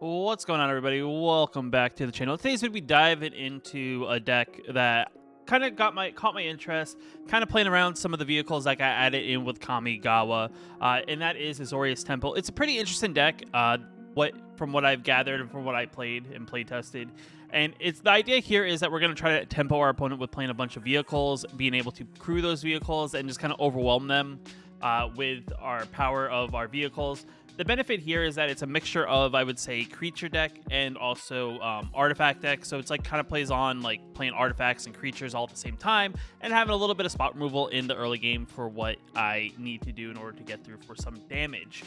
What's going on, everybody? Welcome back to the channel. Today's going to be diving into a deck that kind of caught my interest, kind of playing around some of the vehicles that got added in with Kamigawa, and that is Azorius Temple. It's a pretty interesting deck, from what I've gathered and from what I played and play tested. And the idea here is that we're going to try to tempo our opponent with playing a bunch of vehicles, being able to crew those vehicles, and just kind of overwhelm them with our power of our vehicles. The benefit here is that it's a mixture of, I would say, creature deck and also artifact deck. So it's like kind of plays on like playing artifacts and creatures all at the same time and having a little bit of spot removal in the early game for what I need to do in order to get through for some damage.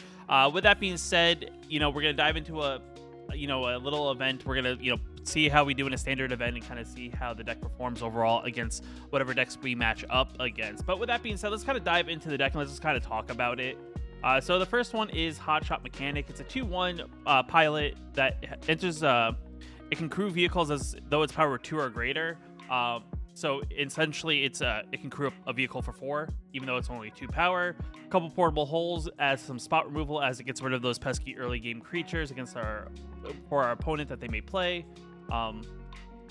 With that being said, we're going to dive into a little event. We're going to, see how we do in a standard event and kind of see how the deck performs overall against whatever decks we match up against. But with that being said, let's kind of dive into the deck and let's just kind of talk about it. So the first one is Hotshot Mechanic. It's a 2/1 pilot that enters. It can crew vehicles as though its power 2 or greater. So essentially, it can crew a vehicle for 4, even though it's only 2 power. A couple portable holes as some spot removal as it gets rid of those pesky early game creatures for our opponent that they may play.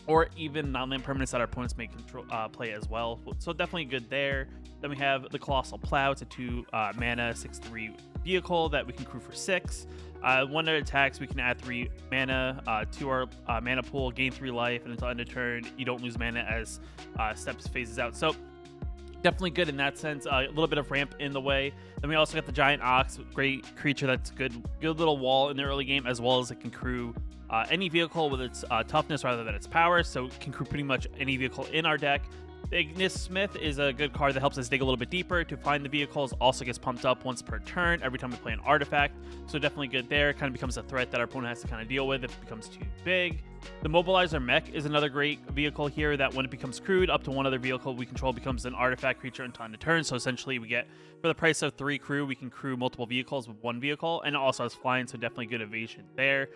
Or even non-land permanents that our opponents may play as well. So definitely good there. Then we have the Colossal Plow. It's a 2 mana 6/3 vehicle that we can crew for 6. One that attacks, we can add 3 mana to our mana pool, gain 3 life, and until end of turn, you don't lose mana as steps phases out. So definitely good in that sense. A little bit of ramp in the way. Then we also got the Giant Ox, great creature that's good little wall in the early game, as well as it can crew any vehicle with its toughness rather than its power, so it can crew pretty much any vehicle in our deck. The Ignis Smith is a good card that helps us dig a little bit deeper to find the vehicles. Also gets pumped up once per turn every time we play an artifact, so definitely good there. Kind of becomes a threat that our opponent has to kind of deal with if it becomes too big. The Mobilizer Mech is another great vehicle here that when it becomes crewed, up to one other vehicle we control becomes an artifact creature until end of turn. So essentially we get, for the price of 3 crew, we can crew multiple vehicles with 1 vehicle, and it also has flying, so definitely good evasion there.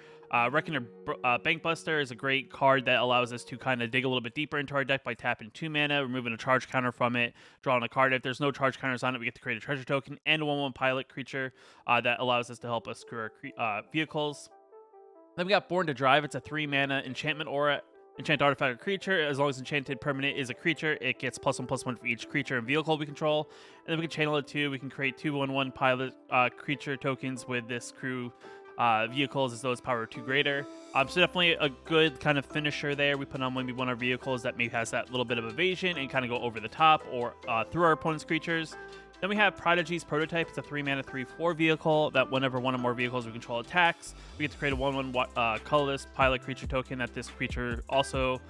Reckoner Bankbuster is a great card that allows us to kind of dig a little bit deeper into our deck by tapping 2 mana, removing a charge counter from it, drawing a card. If there's no charge counters on it, we get to create a treasure token and a 1/1 pilot creature that allows us to help us crew our vehicles. Then we got Born to Drive. It's a 3 mana enchantment aura. Enchant artifact or creature. As long as enchanted permanent is a creature, it gets +1/+1 for each creature and vehicle we control. And then we can channel it too. We can create 2 1/1 pilot creature tokens with this crew vehicles as though it's power 2 greater. So definitely a good kind of finisher there. We put on maybe one of our vehicles that maybe has that little bit of evasion and kind of go over the top or through our opponent's creatures. Then we have Prodigy's Prototype. It's a 3 mana 3/4 vehicle that whenever one or more vehicles we control attacks, we get to create a 1/1 colorless pilot creature token that this creature also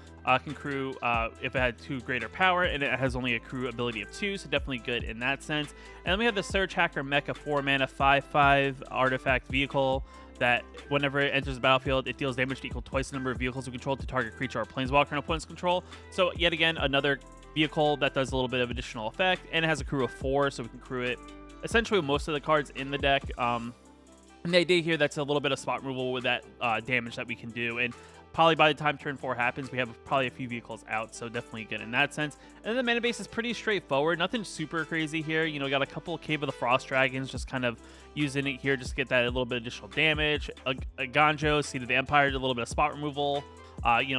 can crew if it had 2 greater power, and it has only a crew ability of 2, so definitely good in that sense. And then we have the Surge Hacker Mech, a 4 mana 5/5 artifact vehicle that whenever it enters the battlefield, it deals damage to equal twice the number of vehicles we control to target creature or planeswalker in opponent's control. So yet again, another vehicle that does a little bit of additional effect, and it has a crew of 4, so we can crew it essentially with most of the cards in the deck. And the idea here, that's a little bit of spot removal with that damage that we can do, and probably by the time turn 4 happens, we have probably a few vehicles out, so definitely good in that sense. And then the mana base is pretty straightforward, nothing super crazy here. Got a couple of Cave of the Frost Dragons, just kind of using it here just to get that a little bit of additional damage. A Ganjo, Seed of the Empire, a little bit of spot removal.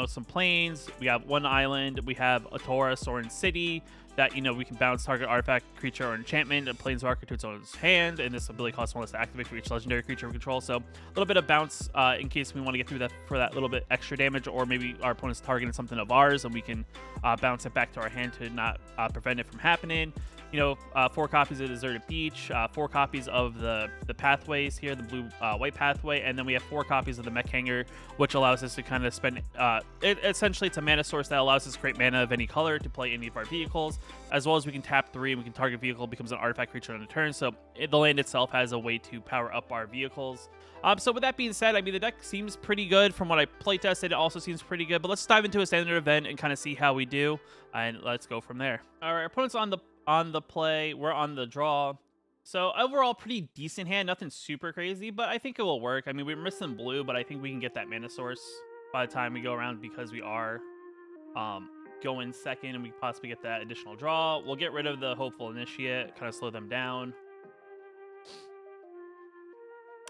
Some planes. We have 1 island. We have a Taurus or in City that, we can bounce target artifact, creature, or enchantment, a planeswalker to its own hand, and this ability costs 1 less to activate for each legendary creature we control. So a little bit of bounce in case we want to get through that for that little bit extra damage, or maybe our opponent's targeting something of ours and we can bounce it back to our hand to not prevent it from happening. 4 copies of Deserted Beach, 4 copies of the pathways here, the blue white pathway, and then we have 4 copies of the Mech Hanger, which allows us to kind of spend essentially it's a mana source that allows us to create mana of any color to play any of our vehicles, as well as we can tap 3 and we can target vehicle, becomes an artifact creature on a turn. So the land itself has a way to power up our vehicles. So with that being said, the deck seems pretty good from what I playtested. It also seems pretty good, but let's dive into a standard event and kind of see how we do, and let's go from there. All right, our opponent's on the play, we're on the draw. So overall, pretty decent hand, nothing super crazy, but I think it will work. We're missing blue, but I think we can get that mana source by the time we go around because we are going second and we possibly get that additional draw. We'll get rid of the Hopeful Initiate, kind of slow them down.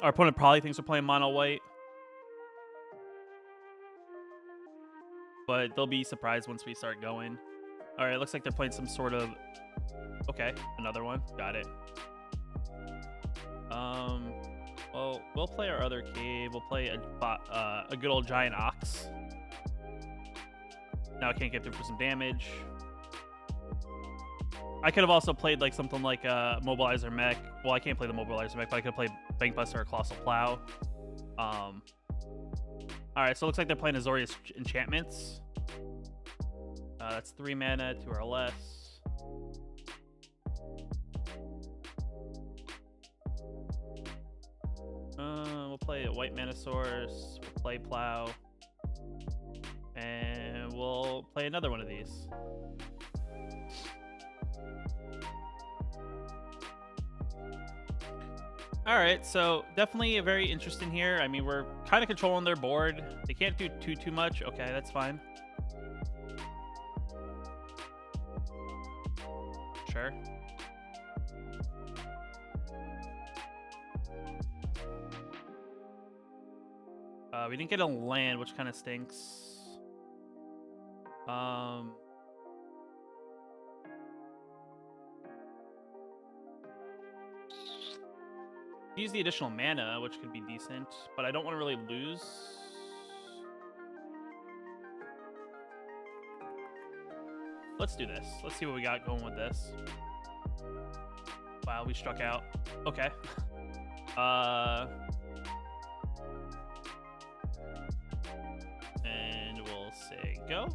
Our opponent probably thinks we're playing mono white. but they'll be surprised once we start going. All right, looks like they're playing some sort of... Okay, another one. Got it. Well, we'll play our other cave. We'll play a good old giant ox. Now I can't get through for some damage. I could have also played like something like Mobilizer Mech. Well, I can't play the Mobilizer Mech, but I could play Bankbuster or Colossal Plow. All right, so it looks like they're playing Azorius enchantments. That's 3 mana, 2 or less. We'll play a white mana source. We'll play Plow. And we'll play another one of these. All right, so definitely a very interesting here. I mean, we're kind of controlling their board. They can't do too much. Okay, that's fine. Sure. We didn't get a land, which kind of stinks. Use the additional mana, which could be decent, but I don't want to really lose. Let's do this. Let's see what we got going with this. Wow, we struck out. Okay. And we'll say go.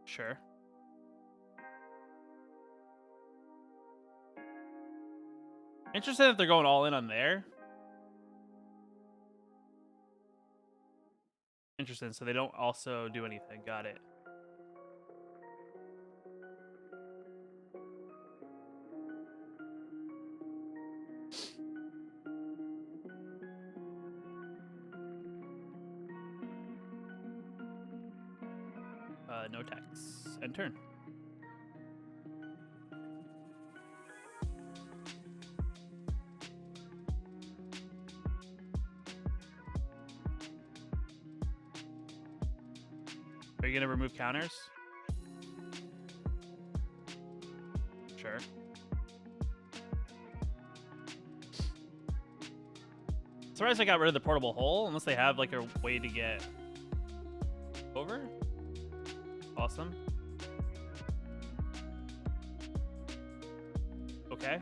Sure. Interested if they're going all in on there. Interesting. So they don't also do anything. Got it. No tax. End turn. Are you gonna remove counters? Sure. Surprised I got rid of the portable hole, unless they have like a way to get over. Awesome. Okay.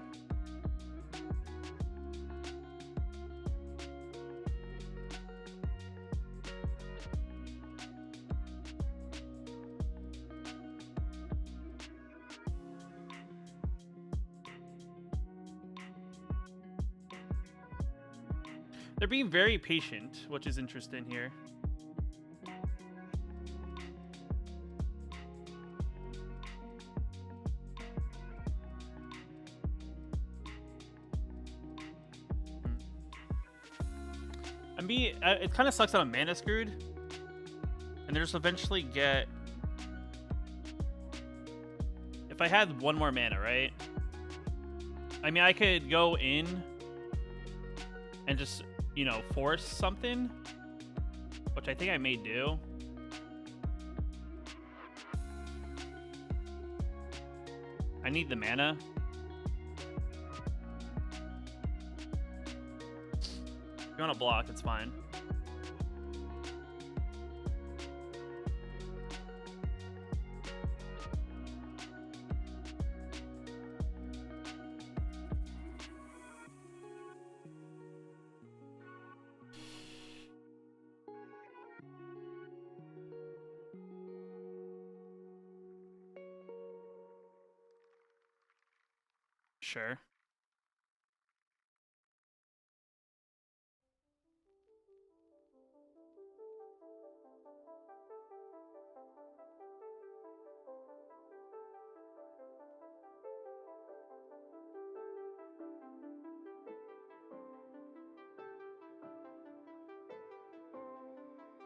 They're being very patient, which is interesting here. It kind of sucks that I'm mana screwed, and there's eventually get. If I had one more mana, right? I mean, I could go in and just, you know, force something, which I think I may do. I need the mana. If you want to block, it's fine. Sure.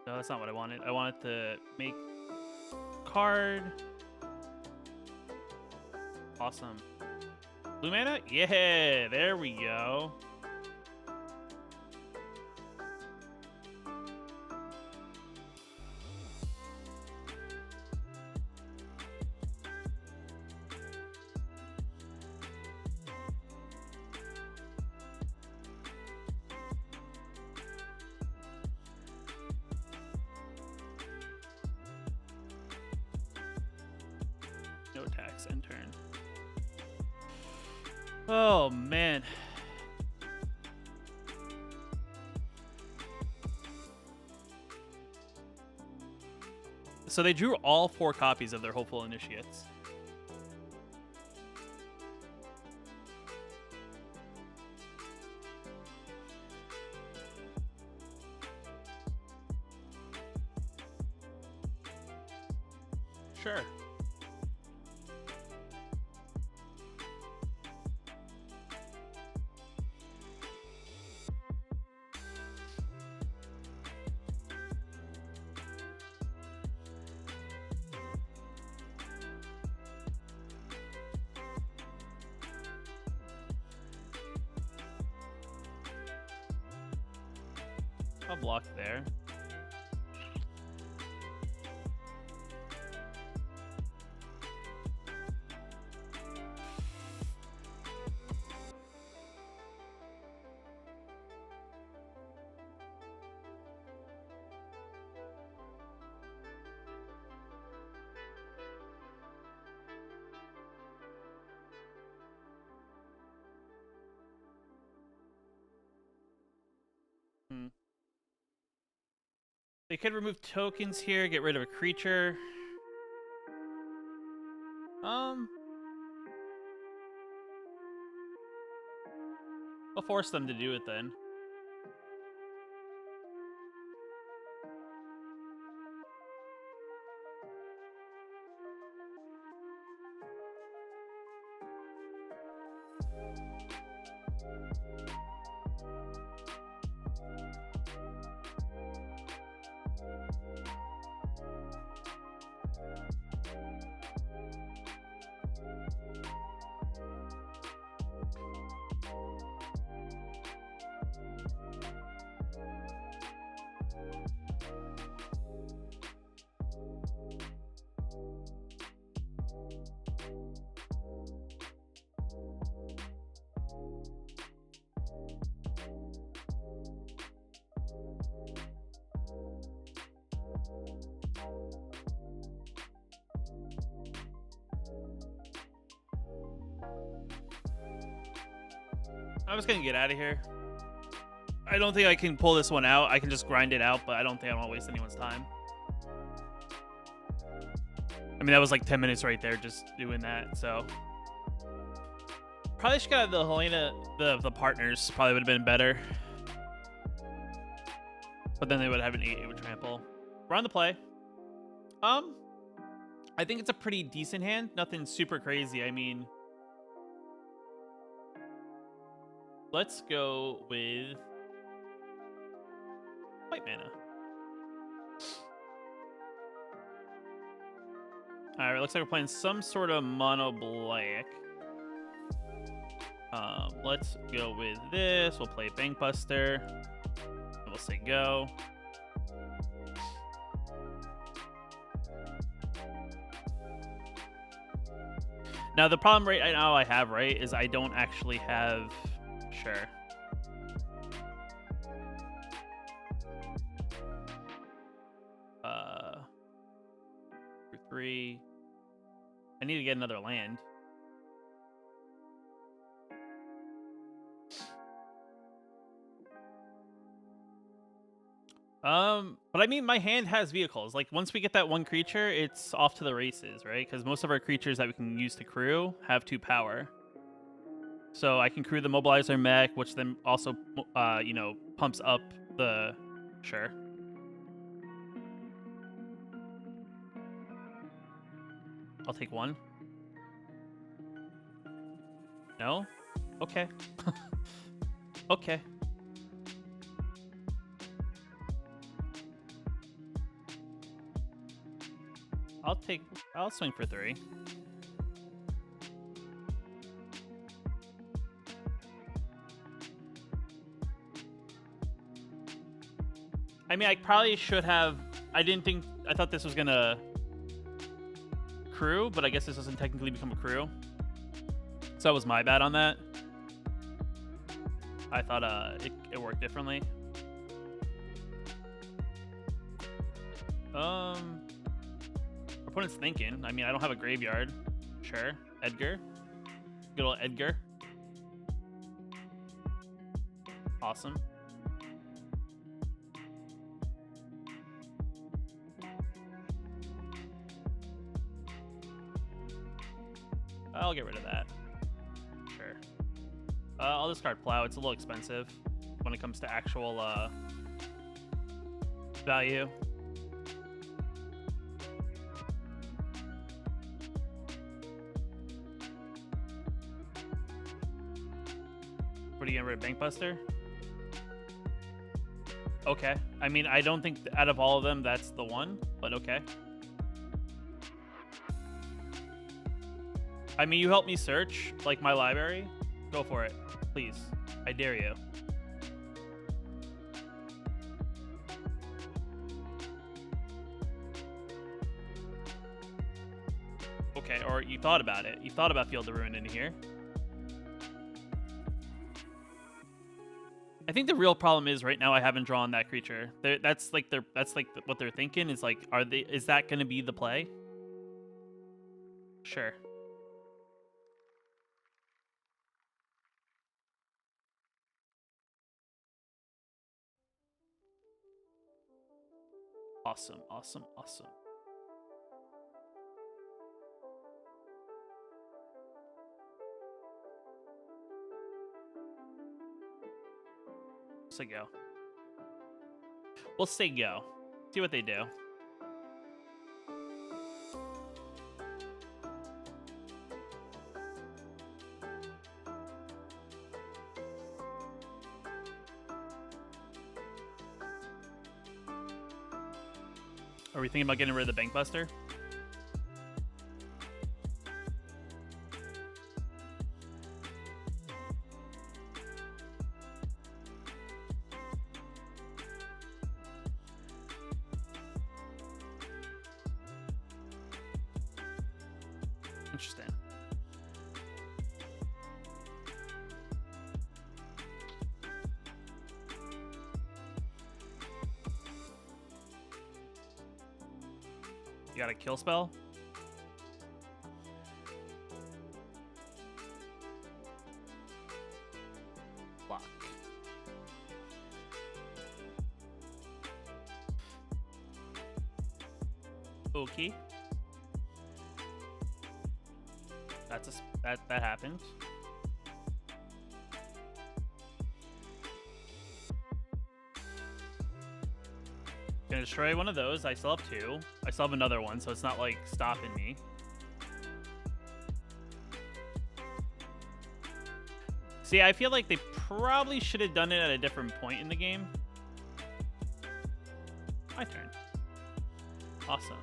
No, that's not what I wanted. I wanted to make card. Awesome. Blue mana? Yeah, there we go. No attacks, end turn. Oh, man. So they drew all 4 copies of their Hopeful Initiates. Sure. I'll block there. They could remove tokens here, get rid of a creature. I'll force them to do it then. I was gonna get out of here. I don't think I can pull this one out. I can just grind it out, but I don't think I want to waste anyone's time. I mean, that was like 10 minutes right there just doing that, so. Probably should have got the Helena, the partners probably would have been better. But then they would have an 8-8 with trample. We're on the play. I think it's a pretty decent hand. Nothing super crazy. I mean, let's go with white mana. Alright, looks like we're playing some sort of mono black. Let's go with this. We'll play Bankbuster. We'll say go. Now the problem right now I have, right, is I don't actually have sure. For 3. I need to get another land. But I mean, my hand has vehicles. Like, once we get that one creature, it's off to the races, right? Because most of our creatures that we can use to crew have 2 power. So I can crew the Mobilizer Mech, which then also, you know, pumps up the... Sure. I'll take 1. No? Okay. Okay. I'll swing for 3. I mean, I probably should have... I thought this was gonna crew, but I guess this doesn't technically become a crew. So that was my bad on that. I thought it worked differently. Opponent's thinking. I mean, I don't have a graveyard. Sure. Edgar. Good old Edgar. Awesome. I'll get rid of that. Sure. I'll discard Plow. It's a little expensive when it comes to actual value. What are you getting rid of? Bankbuster? Okay. I mean, I don't think out of all of them that's the one, but okay. I mean, you help me search, like, my library. Go for it, please. I dare you. Okay, or you thought about it. You thought about Field of Ruin in here. I think the real problem is right now I haven't drawn that creature. That's like what they're thinking is like, is that going to be the play? Sure. Awesome, awesome, awesome. Say go. We'll say go. See what they do. Are we thinking about getting rid of the Bankbuster? Interesting. You got a kill spell? Block. Okay. That happened. Gonna destroy one of those. I still have two. I still have another one, so it's not like stopping me. See, I feel like they probably should have done it at a different point in the game. My turn. Awesome.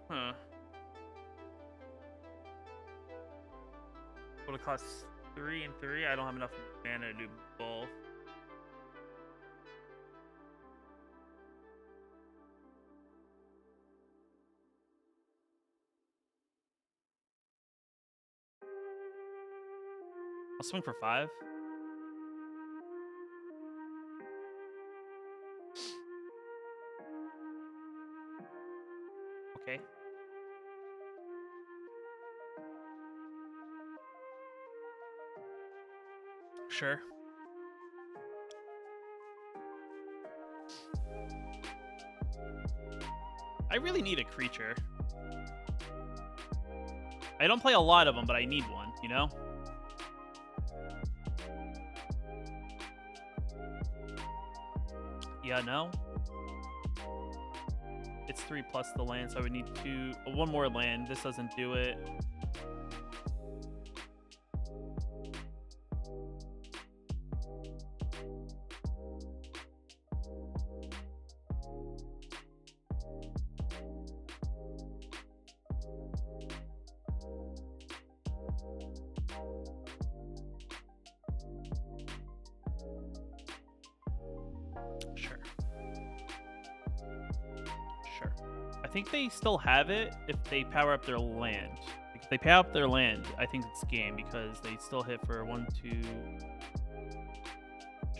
Huh. Will it cost 3 and 3? I don't have enough mana to do both. I'll swing for 5. Okay. Sure. I really need a creature. I don't play a lot of them, but I need one, you know? Yeah, no? It's 3 plus the land, so I would need one more land. This doesn't do it. Sure. Sure. I think they still have it if they power up their land. If they power up their land, I think it's game because they still hit for 1, 2.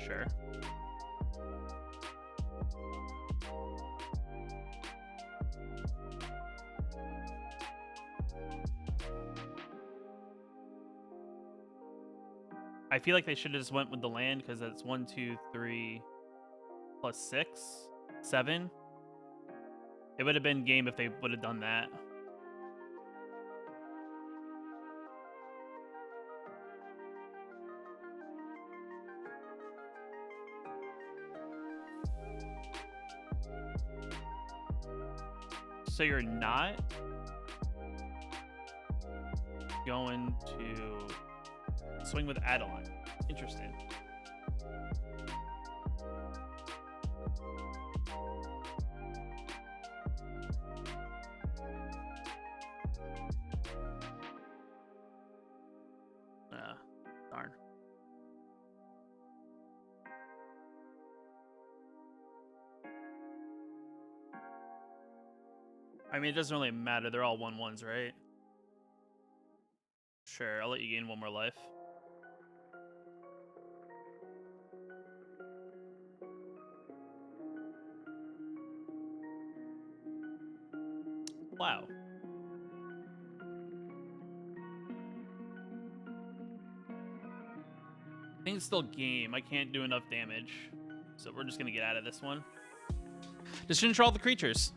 Sure. I feel like they should have just went with the land because that's 1, 2, 3 plus 6, 7. It would have been game if they would have done that. So you're not going to swing with Adeline. Interesting. Darn. I mean, it doesn't really matter. They're all 1/1s, right? Sure, I'll let you gain 1 more life. Wow. I think it's still game. I can't do enough damage. So we're just going to get out of this one. Just control all the creatures.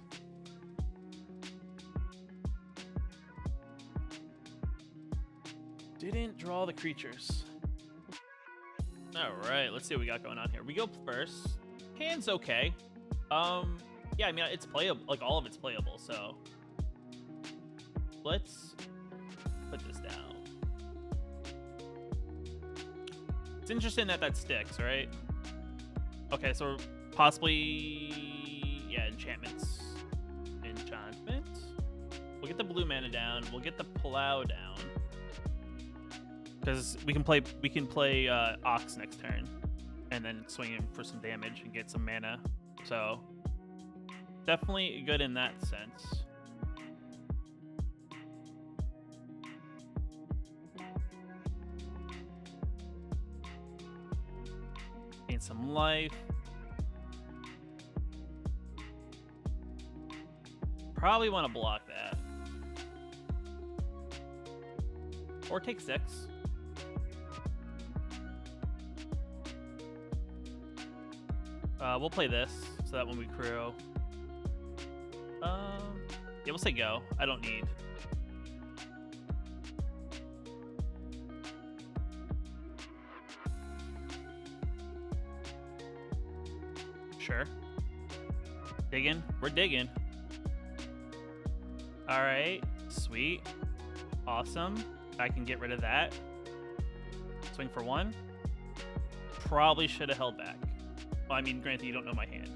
Didn't draw the creatures. All right, let's see what we got going on here. We go first. Hand's okay. Yeah, I mean, it's playable. Like, all of it's playable, so let's put this down. It's interesting that that sticks, right? Okay, so possibly, yeah, enchantments. Enchantment. We'll get the blue mana down. We'll get the plow down. Because we can play Ox next turn, and then swing him for some damage and get some mana. So definitely good in that sense. Gain some life. Probably want to block that, or take 6. We'll play this, so that when we crew... yeah, we'll say go. I don't need. Sure. Digging. We're digging. Alright. Sweet. Awesome. I can get rid of that. Swing for 1. Probably should have held back. Well, I mean, granted, you don't know my hand.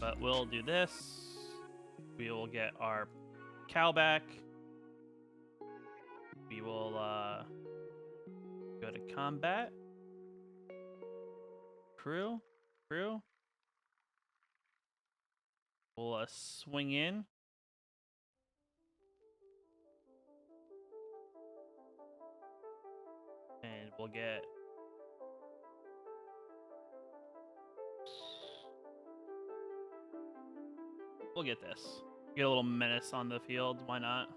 But we'll do this. We will get our cow back. We will go to combat. Crew. We'll swing in. And we'll get... We'll get this. Get a little menace on the field. Why not?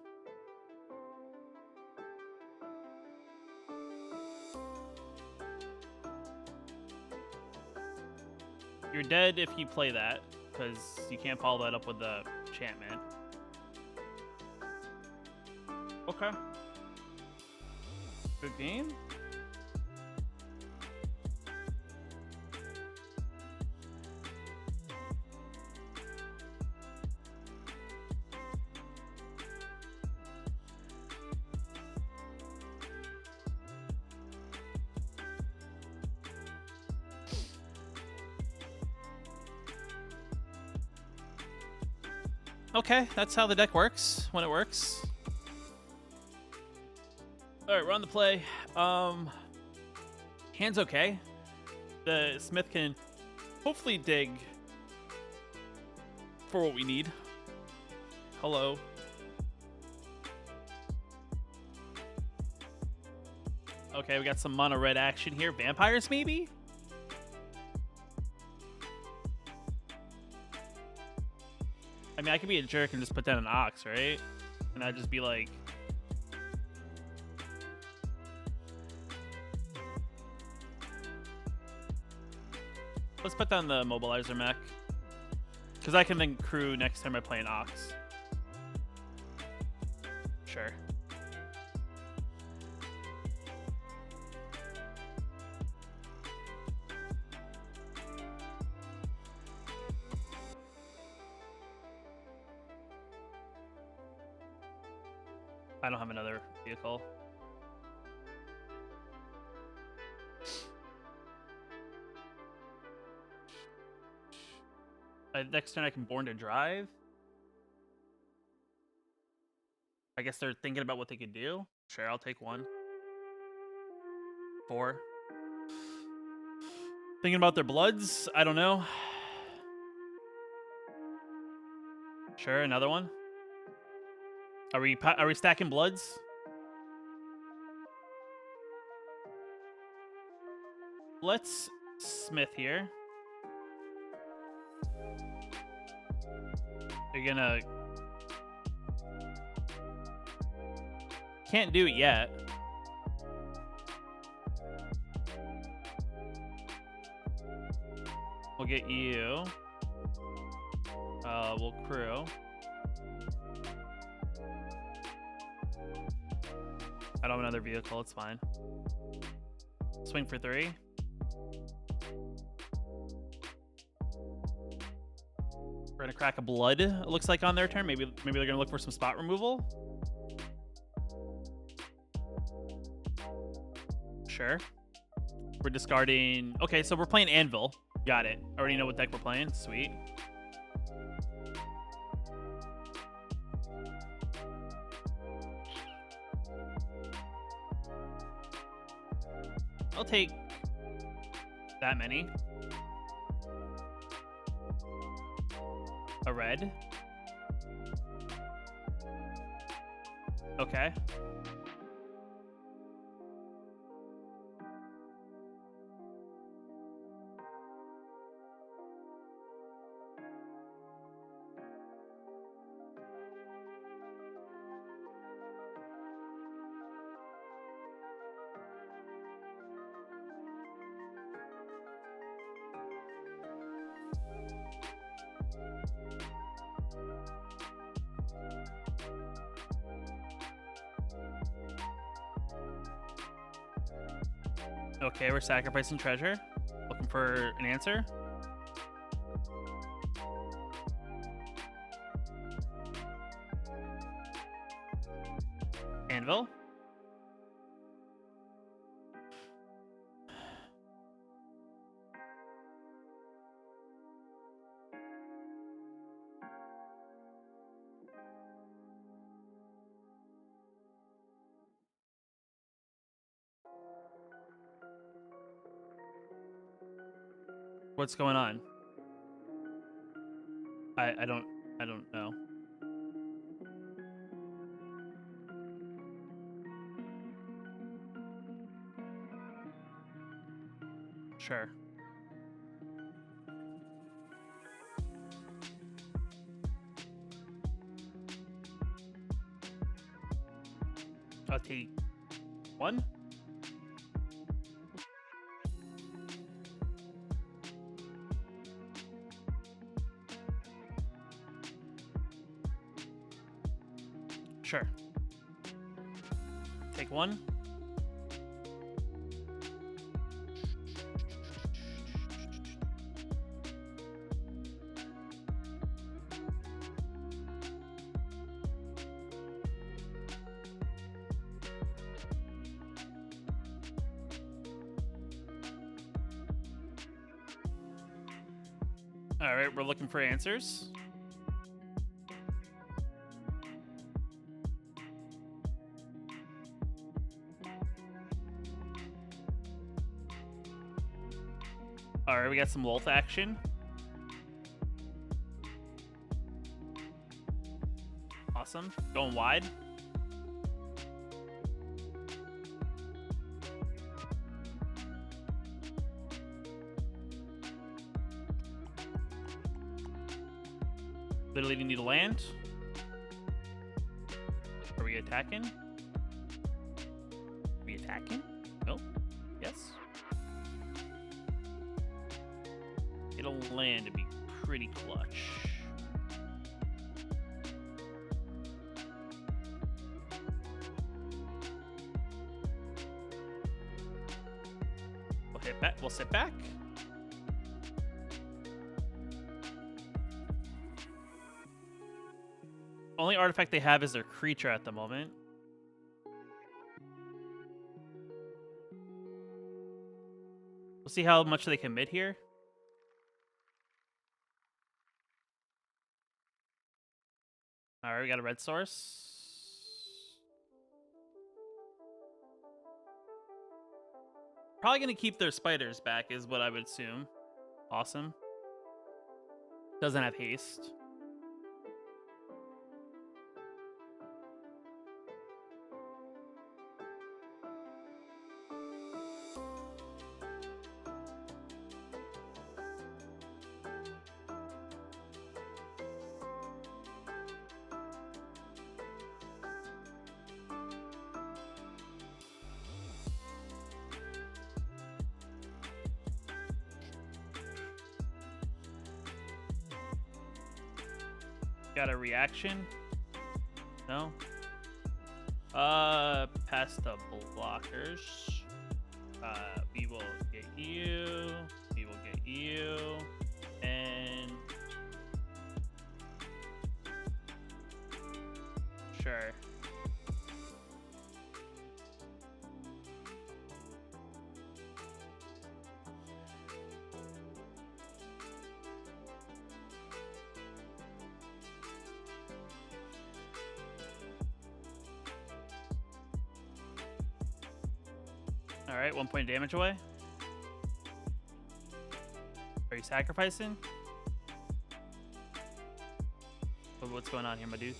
You're dead if you play that, because you can't follow that up with the enchantment. Okay. Good game. Okay, that's how the deck works when it works. All right, we're on the play. Hand's okay. The Smith can hopefully dig for what we need. Hello. Okay, we got some mono red action here. Vampires, maybe? I mean, I could be a jerk and just put down an Ox, right? And I'd just be like... Let's put down the Mobilizer Mech. Because I can then crew next time I play an Ox. Sure. I don't have another vehicle. Next turn I can Born to Drive. I guess they're thinking about what they could do. Sure, I'll take 1. 4. Thinking about their bloods? I don't know. Sure, another one. Are we stacking bloods? Let's Smith here. You're gonna... Can't do it yet. We'll get you. We'll crew. I don't have another vehicle, it's fine. Swing for 3. We're gonna crack a blood, it looks like, on their turn. Maybe they're gonna look for some spot removal. Sure. We're discarding... Okay, so we're playing Anvil. Got it. Already know what deck we're playing. Sweet. I'll take that many. A red. Okay. Okay, we're sacrificing treasure. Looking for an answer. Anvil. What's going on? I don't know. Sure. I'll take 1. Sure. Take 1. All right, we're looking for answers. All right, we got some Wolf action. Awesome. Going wide. Literally need to land. Are we attacking? Are we attacking? Nope. Yes. It'll land and be pretty clutch. We'll hit back. We'll sit back. Only artifact they have is their creature at the moment. We'll see how much they commit here. All right, we got a red source. Probably going to keep their spiders back is what I would assume. Awesome. Doesn't have haste. Got a reaction? No? Past the blockers. We will get you. We will get you. And... Sure. All right, 1 point of damage away. Are you sacrificing? What's going on here, my dude?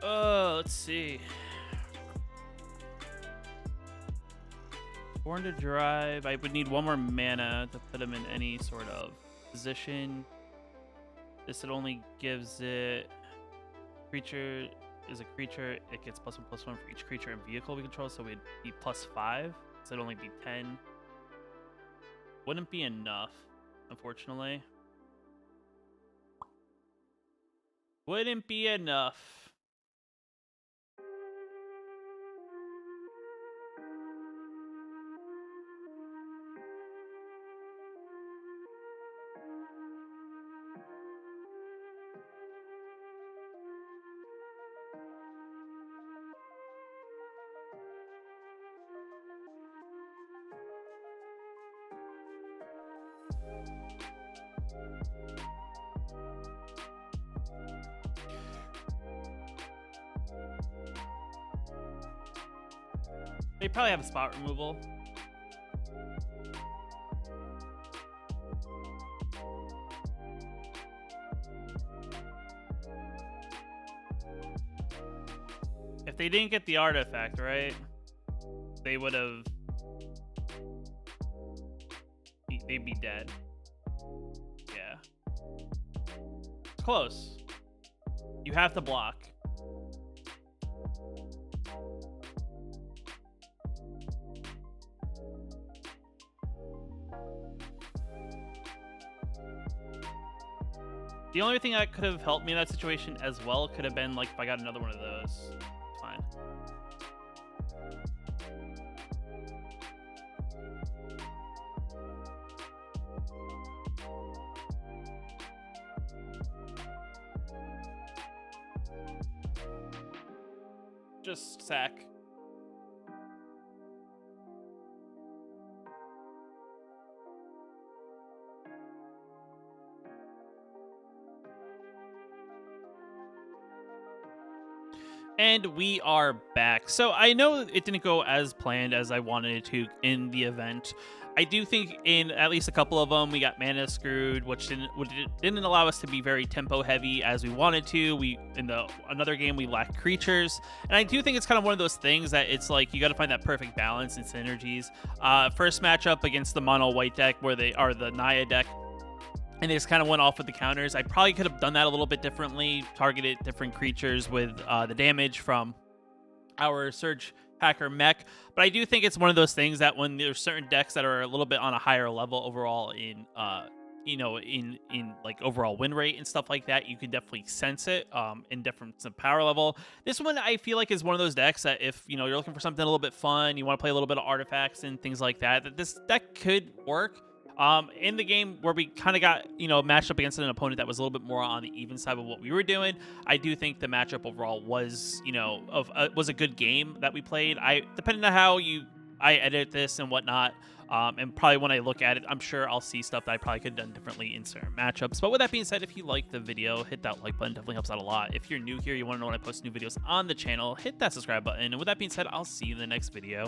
Let's see. Born to Drive. I would need 1 more mana to put him in any sort of position. This it only gives it. Creature is a creature. It gets +1/+1 for each creature and vehicle we control, so we'd be +5. So it'd only be 10. Wouldn't be enough, unfortunately. Wouldn't be enough. They probably have a spot removal. If they didn't get the artifact, right? They would have... They'd be dead. Yeah. It's close. You have to block. The only thing that could have helped me in that situation as well could have been like if I got another one of those. It's fine. Just sack. And we are back. So I know it didn't go as planned as I wanted it to in the event. I do think in at least a couple of them we got mana screwed, which didn't allow us to be very tempo heavy as we wanted to. We in the another game we lacked creatures, and I do think it's kind of one of those things that it's like you got to find that perfect balance and synergies. First matchup against the mono white deck where they are the Naya deck, and they just kind of went off with the counters. I probably could have done that a little bit differently, targeted different creatures with the damage from our Surge Hacker Mech. But I do think it's one of those things that when there's certain decks that are a little bit on a higher level overall in in like overall win rate and stuff like that, you can definitely sense it in difference of power level. This one I feel like is one of those decks that if you're looking for something a little bit fun, you want to play a little bit of artifacts and things like that, that this deck could work. In the game where we kind of got, matched up against an opponent that was a little bit more on the even side of what we were doing, I do think the matchup overall was, was a good game that we played. Depending on how I edit this and whatnot, and probably when I look at it, I'm sure I'll see stuff that I probably could have done differently in certain matchups. But with that being said, if you like the video, hit that like button. Definitely helps out a lot. If you're new here, you want to know when I post new videos on the channel, hit that subscribe button. And with that being said, I'll see you in the next video.